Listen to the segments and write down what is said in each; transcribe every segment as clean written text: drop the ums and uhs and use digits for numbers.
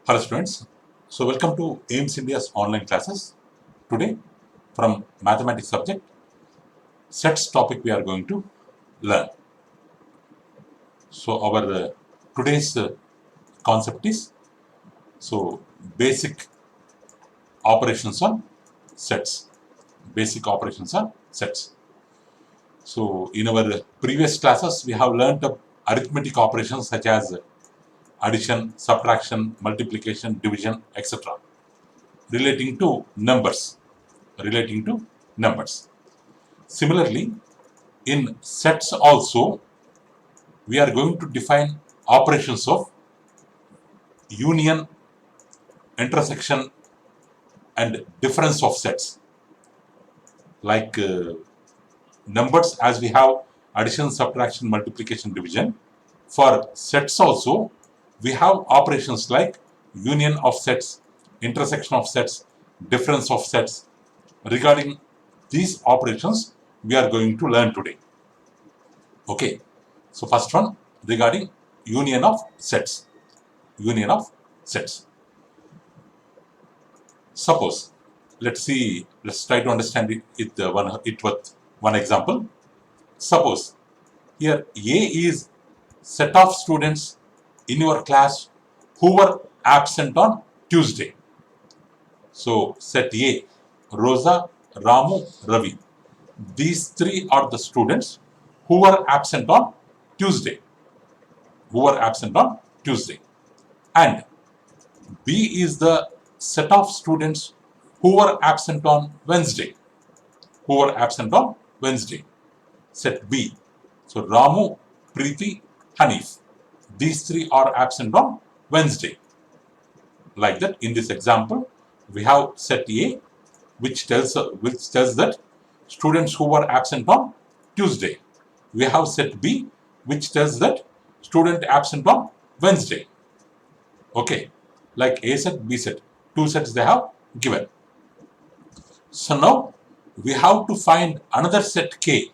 Hello students, so welcome to AIMS India's online classes. Today from mathematics subject, sets topic we are going to learn. So our today's concept is basic operations on sets. Basic operations on sets. So in our previous classes we have learned arithmetic operations such as addition, subtraction, multiplication, division, etc. relating to numbers. Similarly, in sets also, we are going to define operations of union, intersection, and difference of sets. Like numbers, as we have addition, subtraction, multiplication, division. For sets also, we have operations like union of sets, intersection of sets, difference of sets. Regarding these operations, we are going to learn today. Okay, so first one regarding union of sets. Union of sets. Suppose, let's try to understand it with one example. Suppose here A is set of students in your class who were absent on Tuesday. So set A, Rosa, Ramu, Ravi. These three are the students who were absent on Tuesday. And B is the set of students who were absent on Wednesday. Set B. So Ramu, Preeti, Hanif. These three are absent on Wednesday. Like that, in this example, we have set A, which tells that students who were absent on Tuesday. We have set B, which tells that student absent on Wednesday. Okay, like A set, B set, two sets they have given. So now we have to find another set K.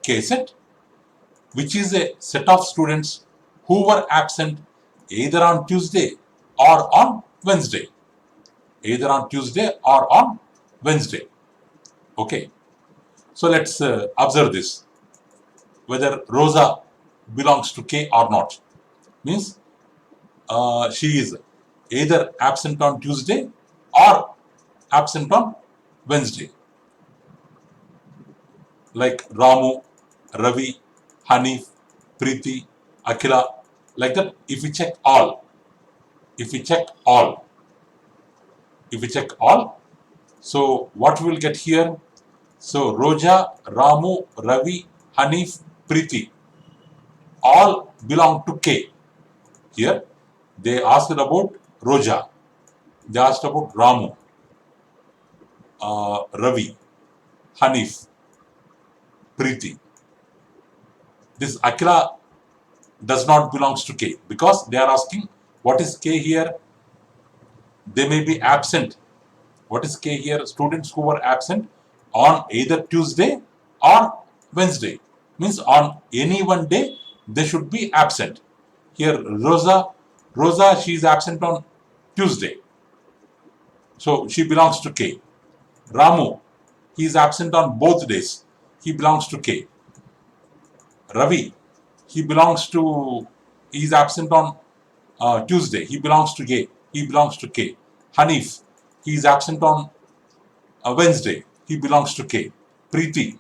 K set, which is a set of students who were absent either on Tuesday or on Wednesday. Okay, so let's observe this, whether Rosa belongs to K or not. Means she is either absent on Tuesday or absent on Wednesday. Like Ramu, Ravi, Hanif, Preeti, Akila, like that. If we check all, so what we will get here? So Roja, Ramu, Ravi, Hanif, Preeti, all belong to K. Here they asked about Roja, they asked about Ramu, Ravi, Hanif, Preeti. This Akila does not belongs to K, because they are asking what is K here. They may be absent. What is K here? Students who were absent on either Tuesday or Wednesday. Means on any one day they should be absent. Here Rosa, she is absent on Tuesday, so she belongs to K. Ramu, he is absent on both days, he belongs to K. Ravi, he is absent on Tuesday, he belongs to K. Hanif, he is absent on Wednesday, he belongs to K. Preeti,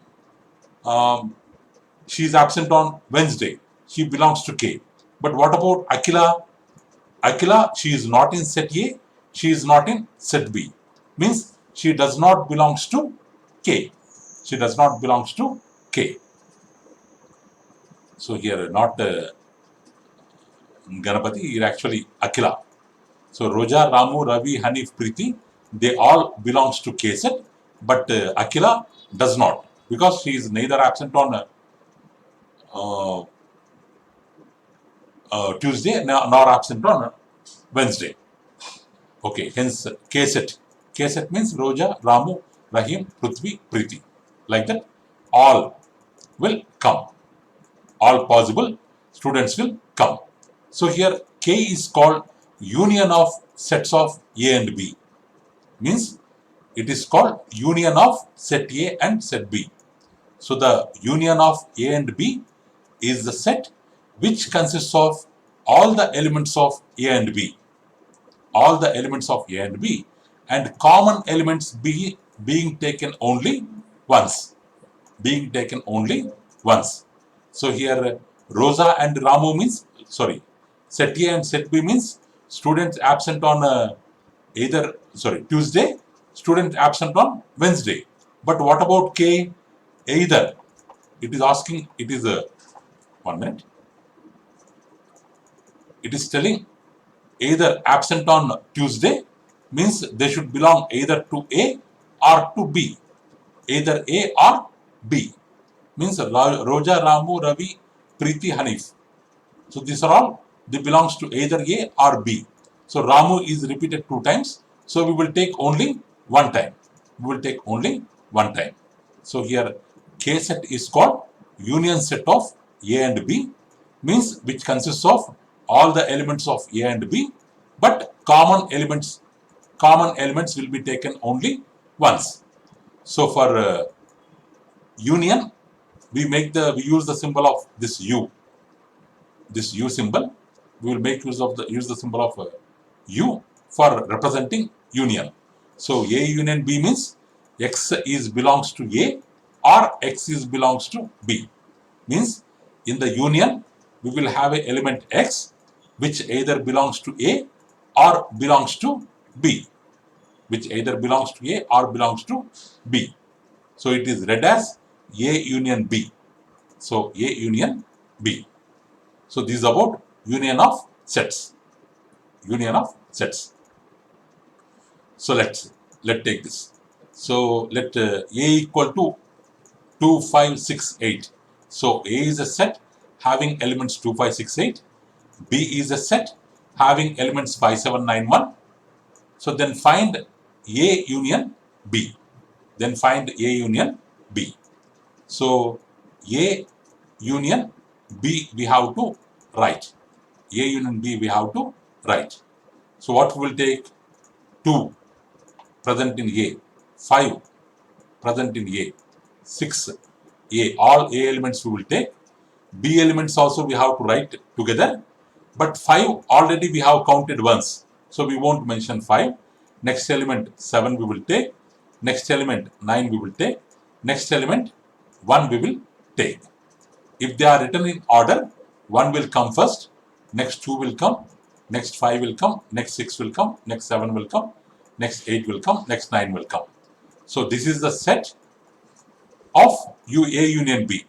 she is absent on Wednesday, she belongs to K. But what about Akila? Akila, she is not in set A, she is not in set B. Means she does not belongs to K. So here not Ganapati, it actually Akila. So Roja, Ramu, Ravi, Hanif, Preeti, they all belongs to K set, but Akila does not, because she is neither absent on Tuesday nor absent on Wednesday. Okay, hence K set. K set means Roja, Ramu, Rahim, Prithvi, Preeti. Like that, all will come. All possible students will come. So here K is called union of sets of A and B. Means it is called union of set A and set B. So the union of A and B is the set which consists of all the elements of A and B. All the elements of A and B, and common elements being taken only once. Being taken only once. So here Rosa and Ramu means, sorry, set A and set B means students absent on Tuesday, student absent on Wednesday. But what about K? Either. It is asking, it is a 1 minute. It is telling either absent on Tuesday means they should belong either to A or to B. Either A or B means Roja, Ramu, Ravi, Preeti, Hanif. So these are all, they belongs to either A or B. So Ramu is repeated 2 times. So we will take only 1 time. We will take only 1 time. So here K set is called union set of A and B, means which consists of all the elements of A and B, but common elements will be taken only once. So for union, we use the symbol of this U symbol. We will make use the symbol of U for representing union. So A union B means X is belongs to A or X is belongs to B. Means in the union we will have a element X which either belongs to A or belongs to B. Which either belongs to A or belongs to B. So it is read as A union B. So A union B. So this is about union of sets. Union of sets. So let's take this. So let A equal to 2, 5, 6, 8. So A is a set having elements 2, 5, 6, 8. B is a set having elements 5, 7, 9, 1. So then find A union B. Then find A union B. So A union B we have to write. A union B we have to write. So what we will take? 2 present in A, 5 present in A, 6 A. All A elements we will take. B elements also we have to write together. But 5 already we have counted once. So we won't mention 5. Next element 7 we will take. Next element 9 we will take. Next element 1 we will take. If they are written in order, 1 will come first, next 2 will come, next 5 will come, next 6 will come, next 7 will come, next 8 will come, next 9 will come. So this is the set of A union B.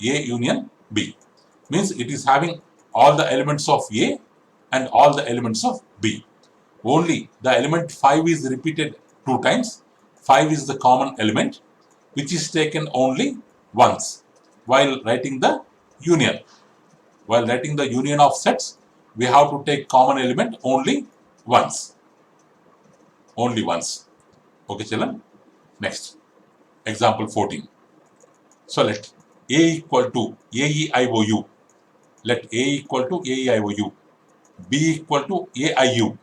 A union B means it is having all the elements of A and all the elements of B. Only the element 5 is repeated 2 times. 5 is the common element which is taken only once while writing the union. While writing the union of sets, we have to take common element only once. Only once. Okay, children? Next. Example 14. So let A equal to AEIOU. Let A equal to AEIOU. B equal to AIU.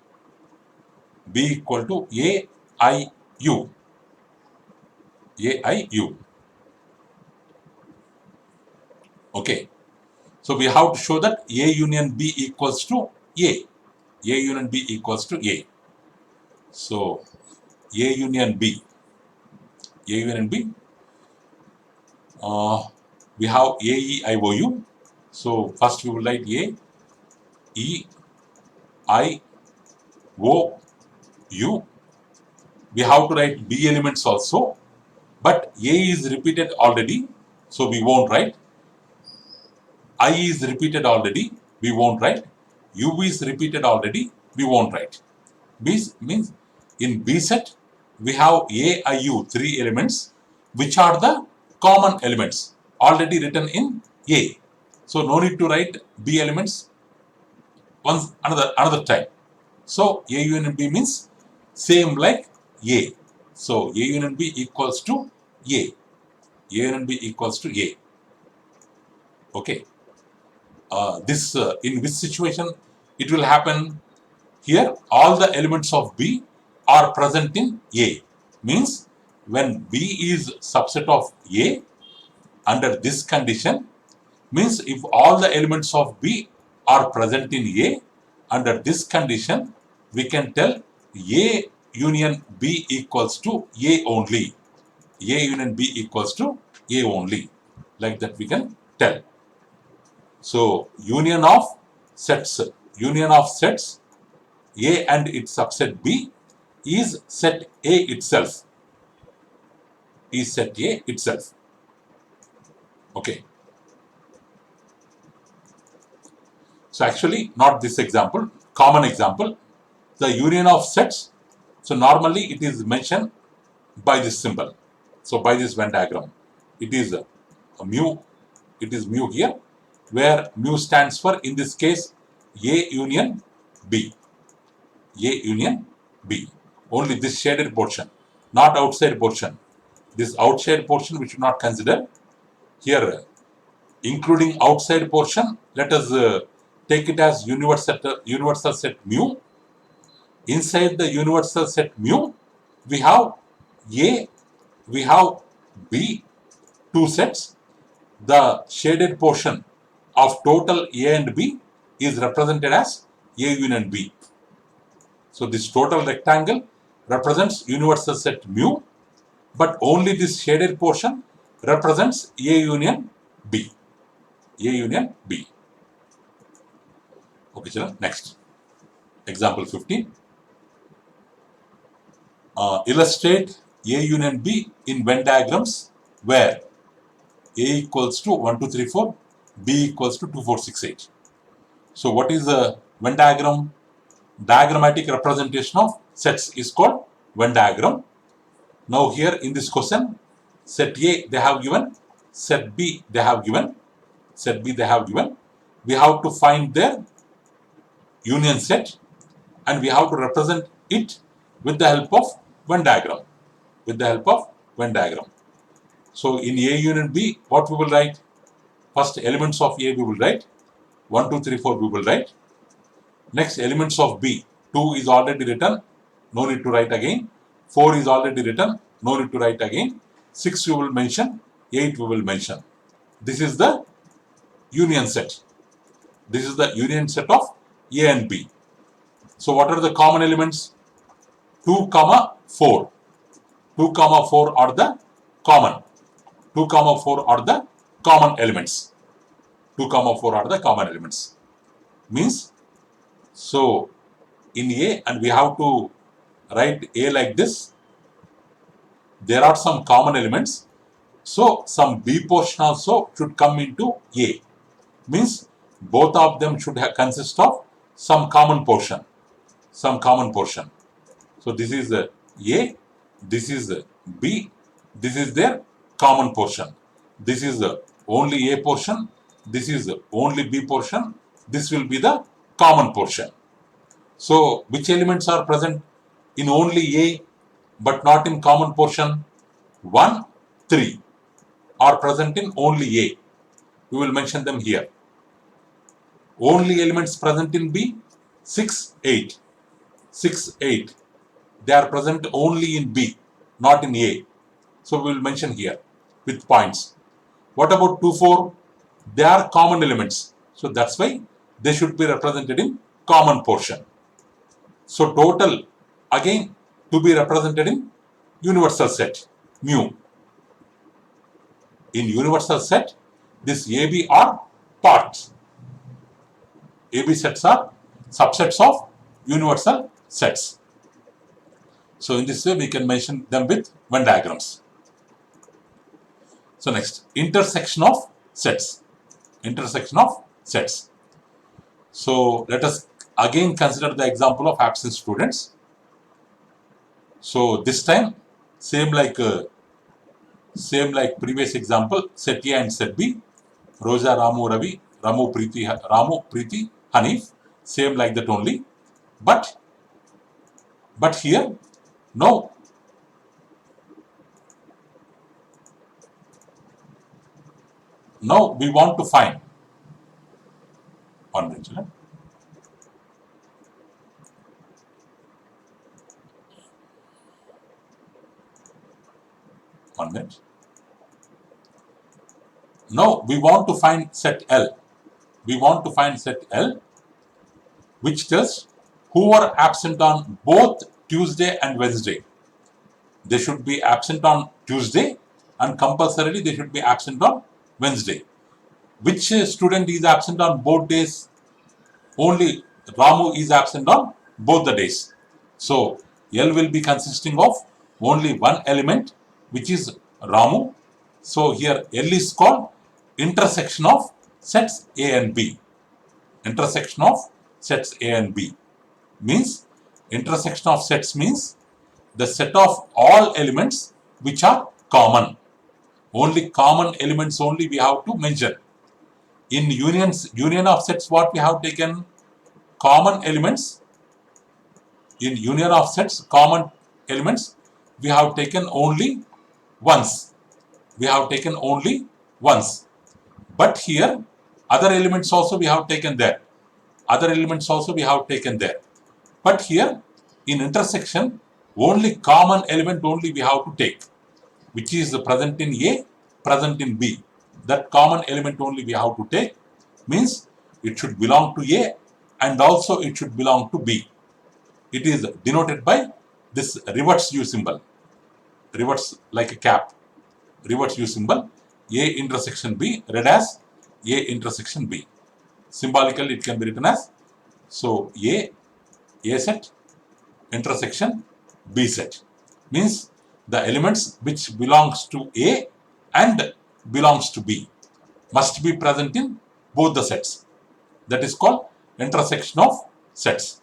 B equal to AIU. AIU. Okay. So we have to show that A union B equals to A. A union B equals to A. So A union B. A union B. We have AEIOU. So first we will write A, E, I, O, U. We have to write B elements also. But A is repeated already. So we won't write. I is repeated already. We won't write. U is repeated already. We won't write. B means in B set we have A, I, U, 3 elements which are the common elements already written in A. So no need to write B elements once another time. So A union B means same like A. So A union B equals to A. A union B equals to A. Okay. in which situation it will happen? Here all the elements of B are present in A. Means when B is subset of A under this condition, means if all the elements of B are present in A under this condition, we can tell A union B equals to A only. A union B equals to A only. Like that we can tell. So union of sets A and its subset B is set A itself. Okay. So actually not this example, common example. The union of sets. So normally it is mentioned by this symbol. So by this Venn diagram, it is a mu. It is mu here, where mu stands for, in this case, A union B. A union B. Only this shaded portion, not outside portion. This outside portion we should not consider. Here, including outside portion, let us take it as universal set mu. Inside the universal set mu, we have A, we have B, two sets. The shaded portion of total A and B is represented as A union B. So this total rectangle represents universal set mu, but only this shaded portion represents A union B. A union B. Okay, children, next. Example 15. Illustrate A union B in Venn diagrams where A equals to 1, 2, 3, 4, B equals to 2, 4, 6, 8. So what is a Venn diagram? Diagrammatic representation of sets is called Venn diagram. Now here in this question, set A they have given, set B they have given, we have to find their union set and we have to represent it with the help of Venn diagram. So in A union B, what we will write? First elements of A we will write, 1, 2, 3, 4 we will write. Next elements of B, 2 is already written, no need to write again. 4 is already written, no need to write again. 6 we will mention, 8 we will mention. This is the union set. This is the union set of A and B. So what are the common elements? 2, 4. 2, 4 are the common. 2, 4 are the common elements. 2, 4 are the common elements. Means, so in A, and we have to write A like this. There are some common elements. So some B portion also should come into A. Means both of them should consist of some common portion. So this is A, this is B, this is their common portion. This is only A portion, this is only B portion, this will be the common portion. So which elements are present in only A but not in common portion? 1, 3 are present in only A. We will mention them here. Only elements present in B, 6, 8. 6, 8. They are present only in B, not in A. So we will mention here with points. What about 2, 4? They are common elements. So that's why they should be represented in common portion. So total, again, to be represented in universal set, mu. In universal set, this AB are parts. AB sets are subsets of universal sets. So in this way, we can mention them with Venn diagrams. So next, intersection of sets. So let us again consider the example of absent students. So this time, same like previous example, set A and set B. Roja, Ramu, Ravi, Ramu, Preeti, Hanif. Same like that only. But here, no. Now we want to find 1 minute, children. One minute. Now we want to find set L. We want to find set L, which tells who are absent on both Tuesday and Wednesday. They should be absent on Tuesday and compulsorily they should be absent on Wednesday. Which student is absent on both days? Only Ramu is absent on both the days. So L will be consisting of only one element, which is Ramu. So here L is called intersection of sets A and B. Intersection of sets A and B means intersection of sets means the set of all elements which are common. Only common elements only we have to mention. In union of sets, what we have taken? Common elements. In union of sets, common elements, we have taken only once. We have taken only once. But here, other elements also we have taken there. Other elements also we have taken there. But here, in intersection, only common element only we have to take, which is present in A, present in B. That common element only we have to take means it should belong to A and also it should belong to B. It is denoted by this reverse U symbol. Reverse like a cap. Reverse U symbol. A intersection B read as A intersection B. Symbolically it can be written as so A set intersection B set means the elements which belongs to A and belongs to B must be present in both the sets. That is called intersection of sets.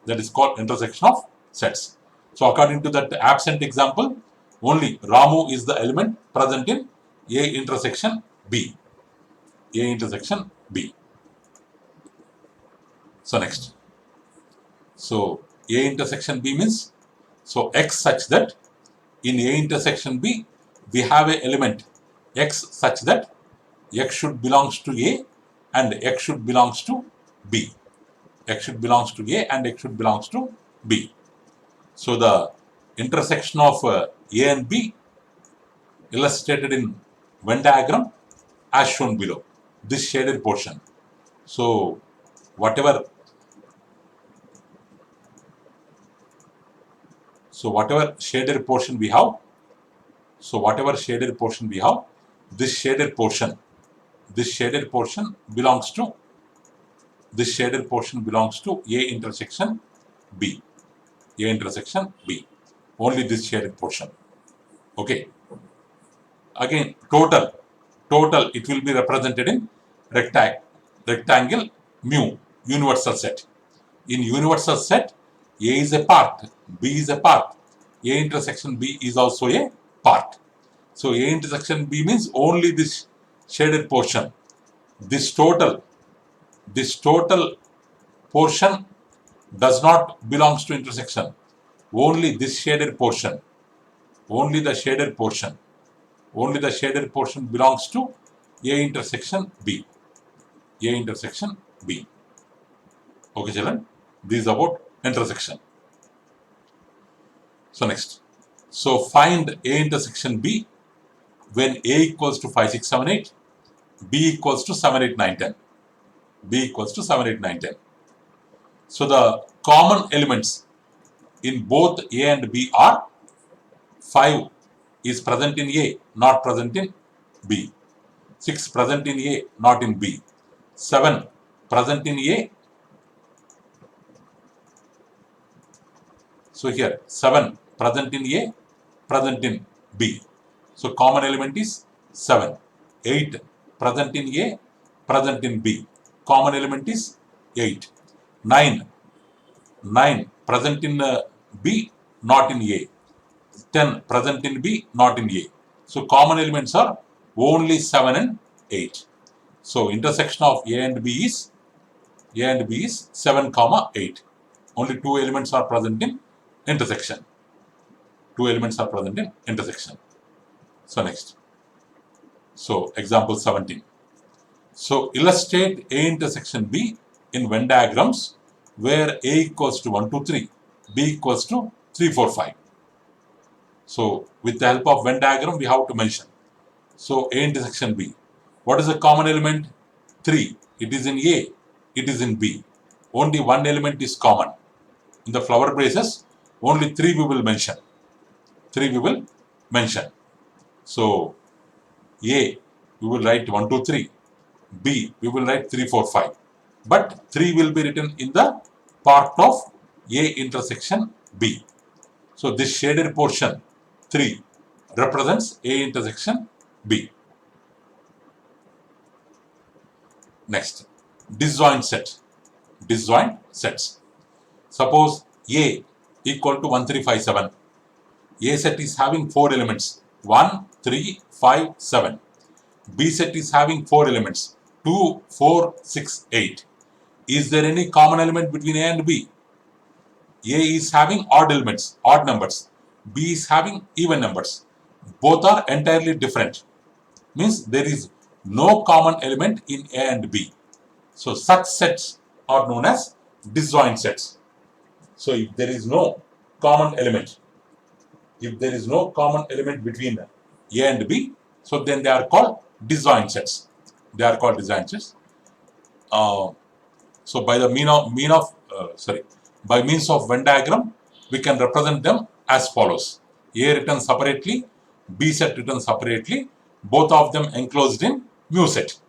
That is called intersection of sets. So according to that absent example, only Ramu is the element present in A intersection B. A intersection B. So next. So A intersection B means so X such that in A intersection B we have an element X such that X should belongs to A and X should belongs to B. X should belongs to A and X should belongs to B. So the intersection of A and B illustrated in Venn diagram as shown below. This shaded portion. So whatever shaded portion we have, this shaded portion belongs to A intersection B. A intersection B. Only this shaded portion. Okay. Again, total it will be represented in rectangle mu, universal set. In universal set, A is a part, B is a part. A intersection B is also a part. So A intersection B means only this shaded portion. This total portion does not belongs to intersection. Only this shaded portion. Only the shaded portion belongs to A intersection B. A intersection B. Okay, children. This is about intersection. So next. So find A intersection B when A equals to 5, 6, 7, 8, B equals to 7, 8, 9, 10. B equals to 7, 8, 9, 10. So the common elements in both A and B are 5 is present in A, not present in B. 6 present in A, not in B. 7 present in A. So here 7 present in A, present in B. So common element is 7. 8 present in A, present in B. Common element is 8. 9 present in B, not in A. 10 present in B, not in A. So common elements are only 7 and 8. So intersection of A and B is 7, 8. Only 2 elements are present in intersection. 2 elements are present in intersection. So next. So example 17. So illustrate A intersection B in Venn diagrams where A equals to 1, 2, 3, B equals to 3, 4, 5. So with the help of Venn diagram, we have to mention. So A intersection B. What is the common element? 3. It is in A. It is in B. Only one element is common. In the flower braces, only 3 we will mention. 3 we will mention. So A, we will write 1, 2, 3. B, we will write 3, 4, 5. But 3 will be written in the part of A intersection B. So this shaded portion 3 represents A intersection B. Next, disjoint set. Disjoint sets. Suppose A equal to 1, 3, 5, 7. A set is having 4 elements 1, 3, 5, 7. B set is having 4 elements 2, 4, 6, 8. Is there any common element between A and B? A is having odd elements, odd numbers. B is having even numbers. Both are entirely different. Means there is no common element in A and B. So such sets are known as disjoint sets. So if there is no common element, between A and B, so then they are called disjoint sets. They are called disjoint sets. So by the by means of Venn diagram, we can represent them as follows: A written separately, B set written separately, both of them enclosed in mu set.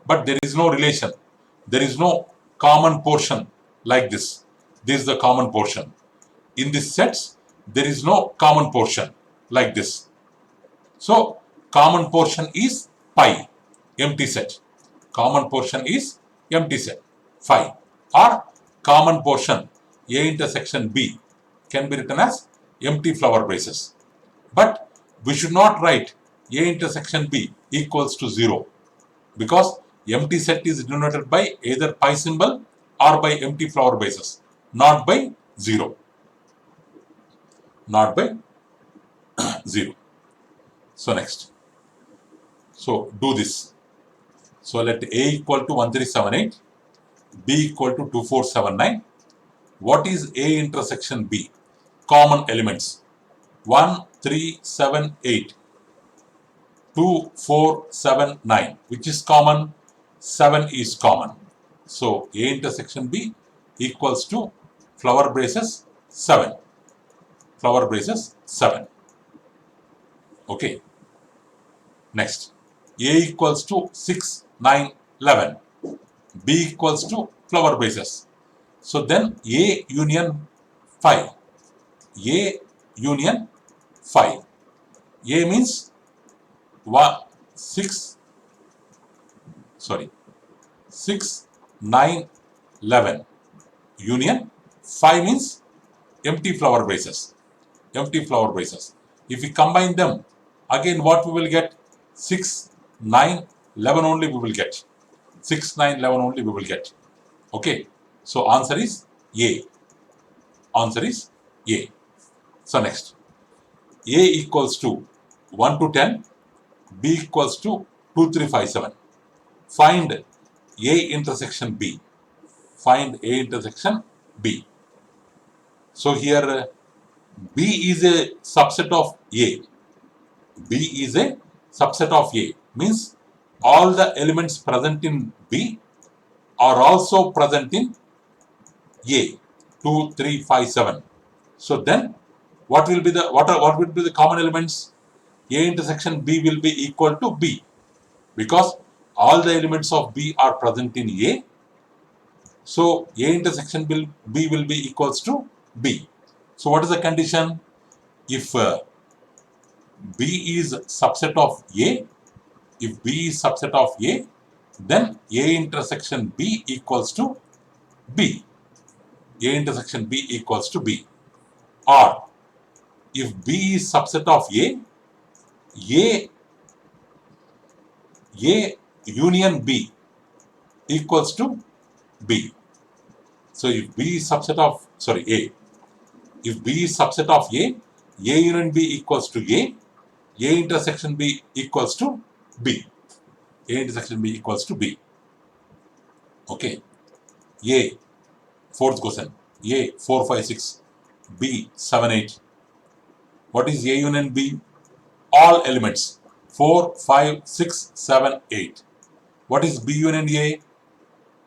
But there is no relation. There is no common portion like this. This is the common portion. In these sets, there is no common portion like this. So common portion is pi, empty set. Common portion is empty set, phi. Or common portion A intersection B can be written as empty flower braces. But we should not write A intersection B equals to 0, because empty set is denoted by either pi symbol or by empty flower braces, not by 0. Not by 0. So next. So do this. So let A equal to 1378, B equal to 2479. What is A intersection B? Common elements 1, 3, 7, 8. 2, 4, 7, 9. Which is common? 7 is common. So A intersection B equals to flower braces 7. Flower braces 7. Okay. Next. A equals to 6, 9, 11. B equals to flower braces. So then A union phi. A union phi. A means 6, 9, 11. Union phi means empty flower braces. Empty flower braces. If we combine them, again what we will get? 6, 9, 11 only we will get. 6, 9, 11 only we will get. Okay. So answer is A. Answer is A. So next. A equals to 1 to 10. B equals to 2, 3, 5, 7. Find A intersection B. Find A intersection B. So here B is a subset of A. B is a subset of A. Means all the elements present in B are also present in A. 2, 3, 5, 7. So then what will be the common elements? A intersection B will be equal to B, because all the elements of B are present in A. So A intersection B will be equals to B. So what is the condition? If B is subset of A, then A intersection B equals to B. A intersection B equals to B. Or if B is subset of A union B equals to B. So if B is subset of A. If B is subset of A union B equals to A intersection B equals to B. A intersection B equals to B. Okay. A, fourth question, A 4, 5, 6, B 7, 8. What is A union B? All elements 4, 5, 6, 7, 8. What is B union A?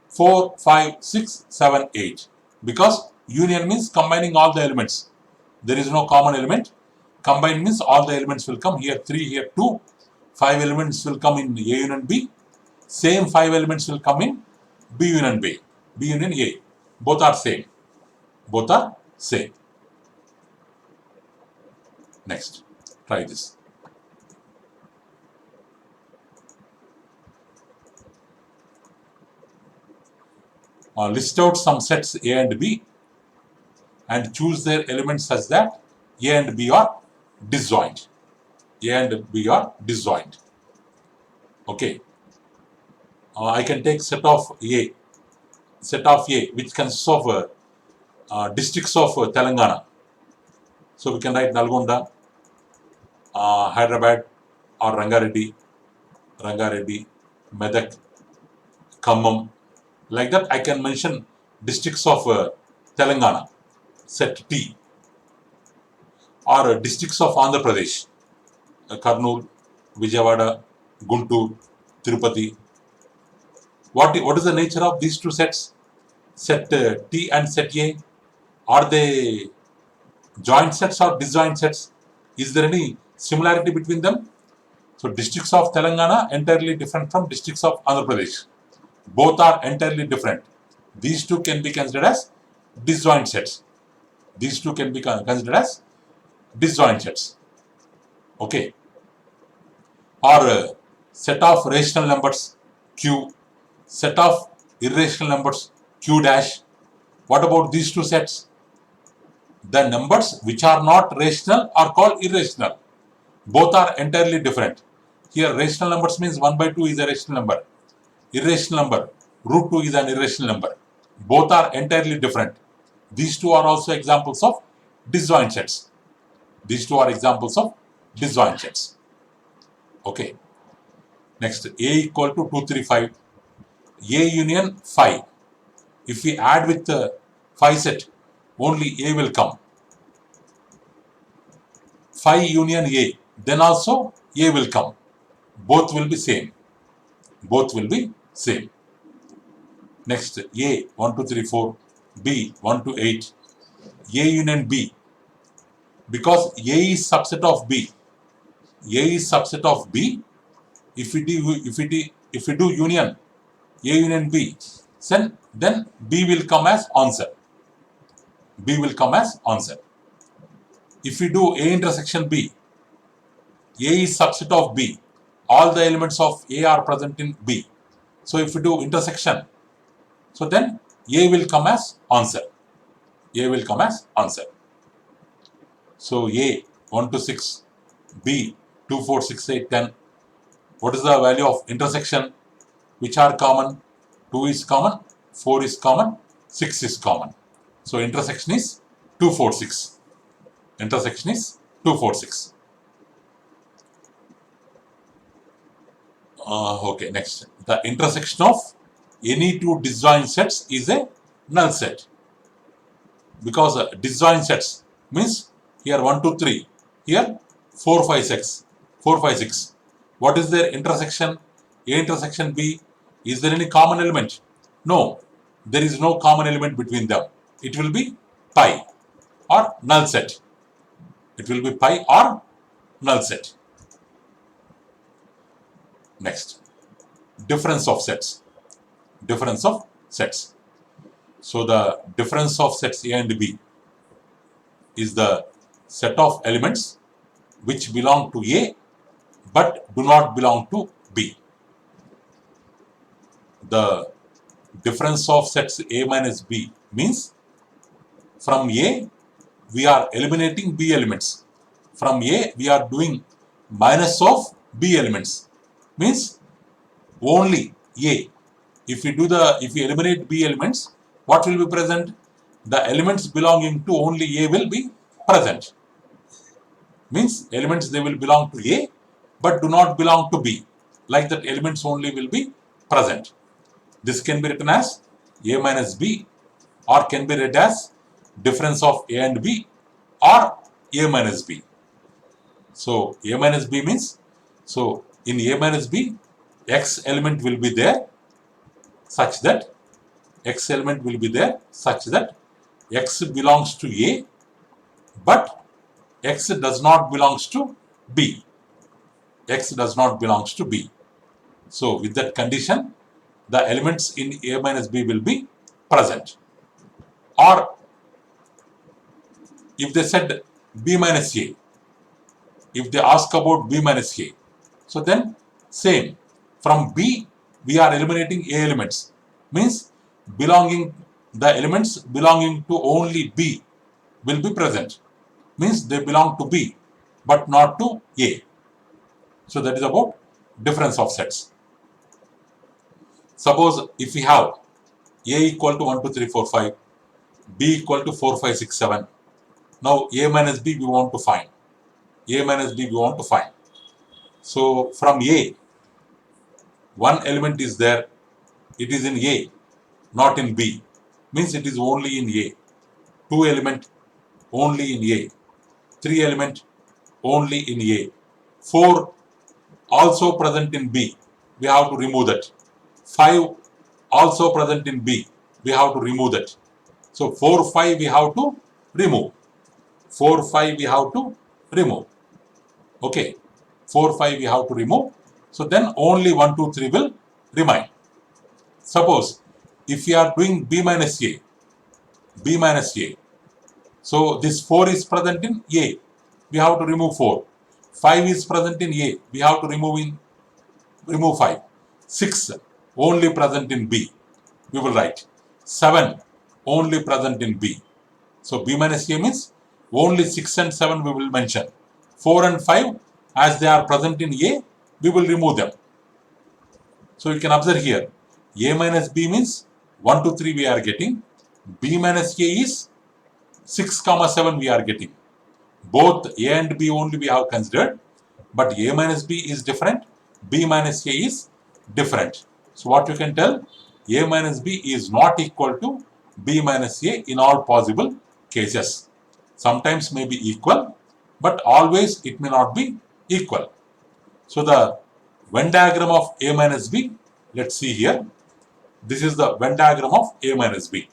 4, 5, 6, 7, 8. Because union means combining all the elements. There is no common element. Combined means all the elements will come. Here 3, here 2. 5 elements will come in A union B. Same 5 elements will come in B union B. B union A. Both are same. Both are same. Next. Try this. List out some sets A and B and choose their elements such that A and B are disjoint. A and B are disjoint. Okay. I can take set of A. Set of A which consists of districts of Telangana. So we can write Nalgonda, Hyderabad or Rangareddy, Medak, Khammam. Like that I can mention districts of Telangana, set T, or districts of Andhra Pradesh, Kurnool, Vijayawada, Guntur, Tirupati. What is the nature of these two sets? Set T and set A, are they joint sets or disjoint sets? Is there any similarity between them? So districts of Telangana entirely different from districts of Andhra Pradesh. Both are entirely different. These two can be considered as disjoint sets. These two can be considered as disjoint sets. Okay. Or set of rational numbers Q, set of irrational numbers Q dash. What about these two sets? The numbers which are not rational are called irrational. Both are entirely different. Here rational numbers means 1 by 2 is a rational number. Irrational number, root 2 is an irrational number. Both are entirely different. These two are also examples of disjoint sets. These two are examples of disjoint sets. Okay. Next, A equal to 2, 3, 5. A union 5. If we add with the 5 set, only A will come. 5 union A, then also A will come. Both will be same. Both will be same. Next, A 1, 2, 3, 4, B 1 to 8, A union B. Because A is subset of B. A is subset of B. If we do union A union B, then B will come as answer. B will come as answer. If we do A intersection B, A is subset of B. All the elements of A are present in B. So if we do intersection, so then A will come as answer. A will come as answer. So A 1 to 6, B 2, 4, 6, 8, 10. What is the value of intersection? Which are common? 2 is common, 4 is common, 6 is common. So intersection is 2, 4, 6. Intersection is 2, 4, 6. Okay, next. The intersection of any two disjoint sets is a null set. Because disjoint sets means here 1, 2, 3. Here 4, 5, 6. 4, 5, 6. What is their intersection? A intersection B. Is there any common element? No. There is no common element between them. It will be pi or null set. It will be pi or null set. Next, difference of sets. Difference of sets. So the difference of sets A and B is the set of elements which belong to A but do not belong to B. The difference of sets A minus B means from A we are eliminating B elements. From A we are doing minus of B elements. Means only A. If we eliminate B elements, what will be present? The elements belonging to only A will be present. Means elements they will belong to A but do not belong to B. Like that elements only will be present. This can be written as A minus B, or can be read as difference of A and B, or A minus B. So A minus B means, so in A minus B, X element will be there such that X belongs to A, but X does not belongs to B. X does not belongs to B. So with that condition, the elements in A minus B will be present. Or if they said B minus A, if they ask about B minus A, so then same. From B, we are eliminating A elements. Means the elements belonging to only B will be present. Means they belong to B, but not to A. So that is about difference of sets. Suppose if we have A equal to 1, 2, 3, 4, 5, B equal to 4, 5, 6, 7. Now A minus B we want to find. So from A, one element is there, it is in A, not in B. Means it is only in A. Two element only in A. Three element only in A. Four also present in B. We have to remove that. 5 also present in B. We have to remove that. So 4, 5 we have to remove. 4, 5 we have to remove. Okay. 4, 5 we have to remove. So then only 1, 2, 3 will remain. Suppose if we are doing B minus A. So this 4 is present in A. We have to remove 4. 5 is present in A. We have to remove 5. 6 only present in B. We will write 7 only present in B. So B minus A means only 6 and 7 we will mention. 4 and 5 as they are present in A, we will remove them. So you can observe here, A minus B means 1, 2, 3 we are getting. B minus A is 6, 7 we are getting. Both A and B only we have considered, but A minus B is different, B minus A is different. So what you can tell, A minus B is not equal to B minus A in all possible cases. Sometimes may be equal, but always it may not be equal. So the Venn diagram of A minus B, let's see here. This is the Venn diagram of A minus B.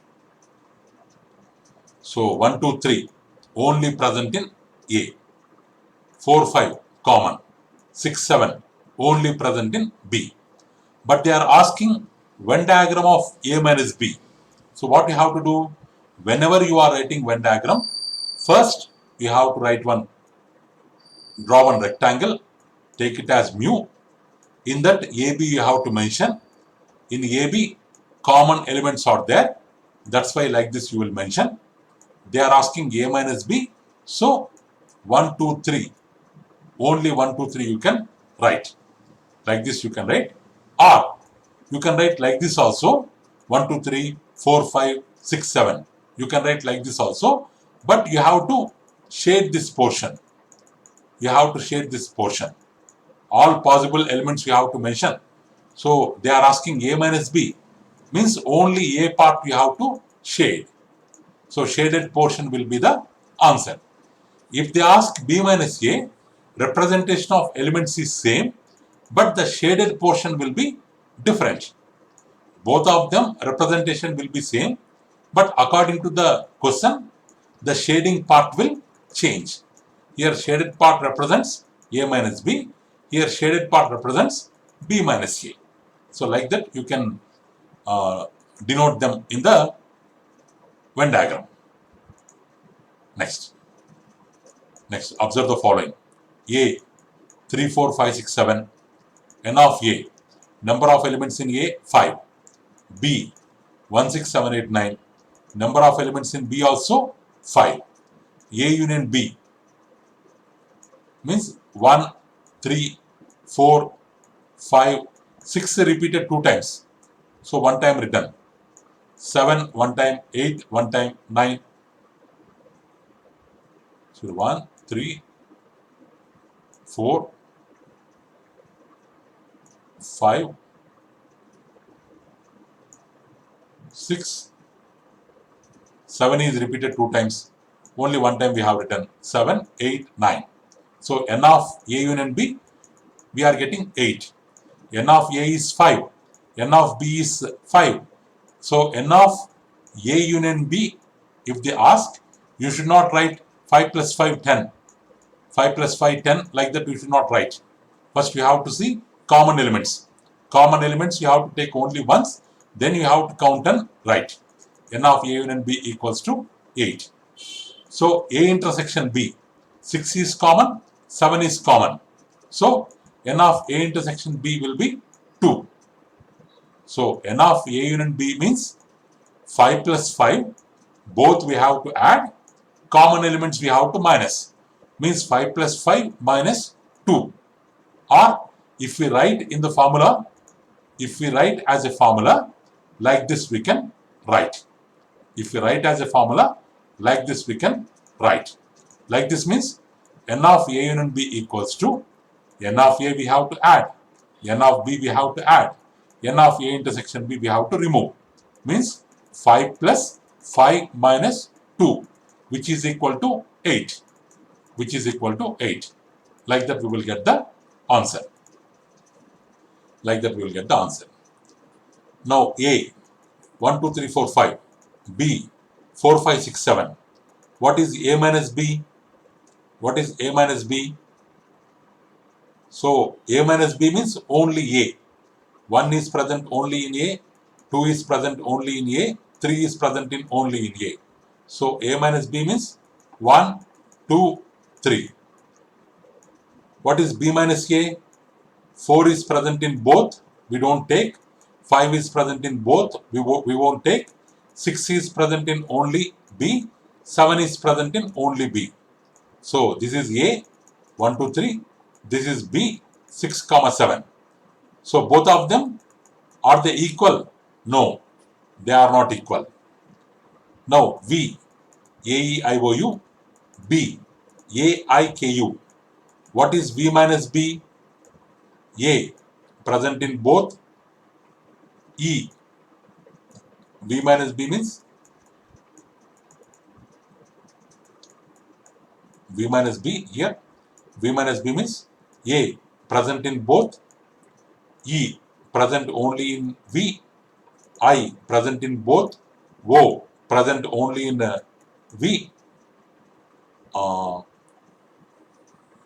So 1, 2, 3 only present in A. 4, 5 common. 6, 7 only present in B. But they are asking Venn diagram of A minus B. So what you have to do, whenever you are writing Venn diagram, first you have to draw one rectangle, take it as mu. In that AB you have to mention. In AB, common elements are there. That's why like this you will mention. They are asking A minus B. So 1, 2, 3. Only 1, 2, 3 you can write. Like this you can write. Or you can write like this also. 1, 2, 3, 4, 5, 6, 7. You can write like this also. But you have to shade this portion. All possible elements you have to mention. So they are asking A minus B. Means only A part you have to shade. So shaded portion will be the answer. If they ask B minus A, representation of elements is same, but the shaded portion will be different. Both of them representation will be same, but according to the question, the shading part will change. Here shaded part represents A minus B. Here shaded part represents B minus A. So like that you can denote them in the Venn diagram. Next, observe the following. A 3, 4, 5, 6, 7. N of A. Number of elements in A 5. B 1, 6, 7, 8, 9. Number of elements in B also 5. A union B means 1, 3, 4, 5, 6 repeated 2 times. So 1 time written. 7 1 time, 8 1 time, 9. So 1, 3, 4, 5, 6, 7 is repeated 2 times. Only one time we have written 7, 8, 9. So n of A union B, we are getting 8. N of A is 5. N of B is 5. So n of A union B, if they ask, you should not write 5 plus 5, 10. 5 plus 5, 10, like that you should not write. First you have to see common elements. Common elements you have to take only once, then you have to count and write. N of A union B equals to 8. So A intersection B, 6 is common, 7 is common. So N of A intersection B will be 2. So N of A union B means 5 plus 5, both we have to add, common elements we have to minus. Means 5 plus 5 minus 2. Or if we write in the formula, if we write as a formula, like this we can write. If we write as a formula, like this we can write. Like this means N of A union B equals to N of A we have to add, N of B we have to add, N of A intersection B we have to remove. Means 5 plus 5 minus 2, which is equal to 8. Which is equal to 8. Like that we will get the answer. Like that we will get the answer. Now A, 1, 2, 3, 4, 5. B, 4, 5, 6, 7. What is A minus B? What is A minus B? So A minus B means only A. 1 is present only in A, 2 is present only in A, 3 is present in only in A. So A minus B means 1, 2, 3. What is B minus A? 4 is present in both, we don't take. 5 is present in both, we won't take. 6 is present in only B, 7 is present in only B. So this is A, 1, 2, 3. This is B, 6, 7. So both of them, are they equal? No, they are not equal. Now V, AEIOU, B, AIKU. What is V minus B? A, present in both. E, V minus B means V minus B here. V minus B means A, present in both. E, present only in V. I, present in both. O, present only in V.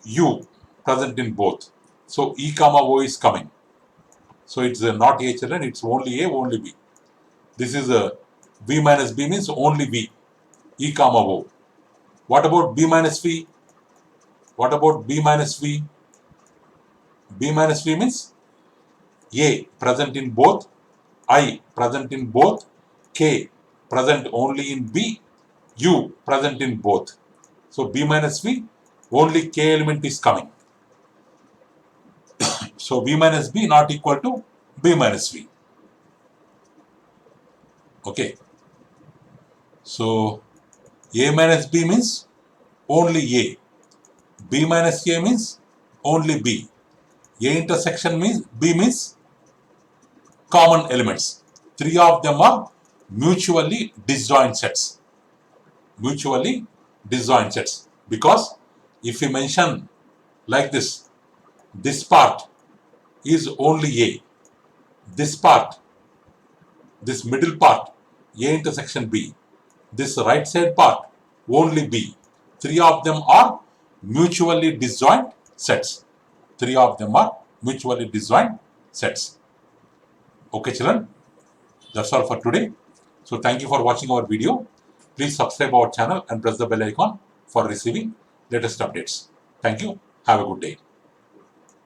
U, present in both. So E comma O is coming. So it's not A children, it's only A, only B. This is V minus B means only B. E comma O. What about B minus V? What about B minus V? B minus V means A, present in both. I, present in both. K, present only in B. U, present in both. So B minus V, only K element is coming. So V minus B not equal to B minus V. Okay. So A minus B means only A. B minus A means only B. A intersection means B means common elements. 3 of them are mutually disjoint sets. Mutually disjoint sets. Because if we mention like this part is only A. This part, this middle part, A intersection B. This right side part, only B. 3 of them are mutually disjoint sets. 3 of them are mutually disjoint sets. Okay children, that's all for today. So thank you for watching our video. Please subscribe our channel and press the bell icon for receiving latest updates. Thank you. Have a good day.